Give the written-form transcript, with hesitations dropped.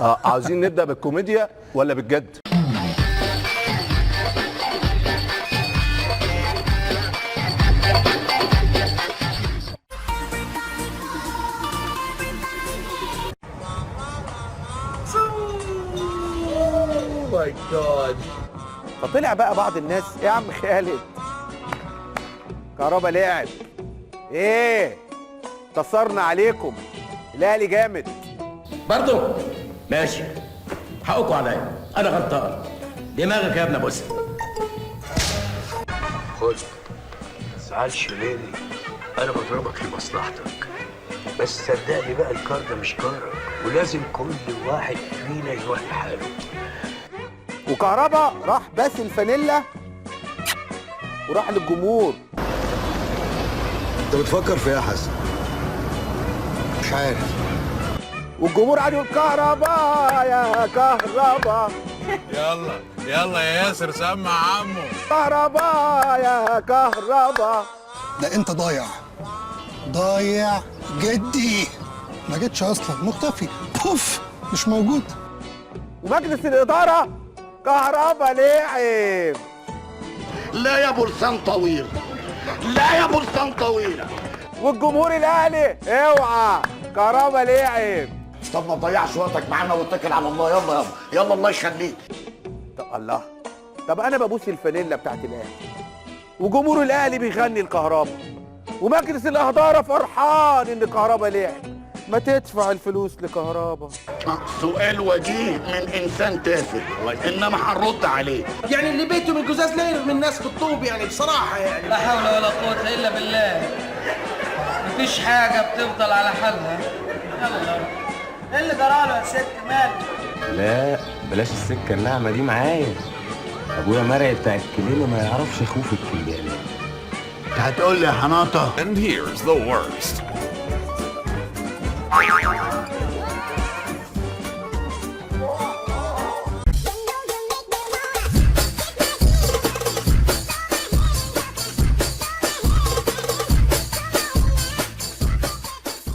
عاوزين نبدأ بالكوميديا ولا بالجد؟ ماي جاد. فطلع بقى بعض الناس يا عم خالد كهربا لعب ايه تصرنا عليكم الاهلي جامد برضو ماشي، حقكم عليا، انا غلطان. دماغك يا ابن ابو اسد. خد، ما تزعلش مني، انا بضربك لمصلحتك، بس صدقني بقى الكار ده مش كارك، ولازم كل واحد فينا يروح لحاله. وكهربا راح باس الفانيلا وراح للجمهور. انت بتفكر في ايه يا حسن؟ مش عارف. والجمهور قعد يقول كهربا يا كهربا يلا يلا يا ياسر سمع عمو. كهربا يا كهربا. ده انت ضايع ضايع جدي، ما جيتش اصلا، مختفي بوف مش موجود. ومجلس الاداره كهربا لعب. لا يا برسان طويل، لا يا برسان طويلة. والجمهور الاهلي اوعى كهربا لعب. طب ما تضيعش وقتك معانا واتكل على الله. يلا يلا يلا، الله يخليك. طب الله، طب انا ببوس الفانيلا بتاعت الاهلي وجمهور الاهلي بيغني الكهربا ومجلس الاداره فرحان ان كهربا لعب. ما تدفع الفلوس لكهربا. سؤال وجيه من انسان تافه، انما هنرد عليه. يعني اللي بيته من الجزاز لا يرمي الناس في الطوب، يعني بصراحه يعني. لا حول ولا قوة إلا بالله. مفيش حاجة بتفضل على حالها. يلا. إيه اللي جراله يا ست مالك؟ لا بلاش السكه الناعمه دي معايا. ابويا مرعي بتاع الكليله ما يعرفش خوف الكليله. هتقول لي يا حناطه. And here's the worst.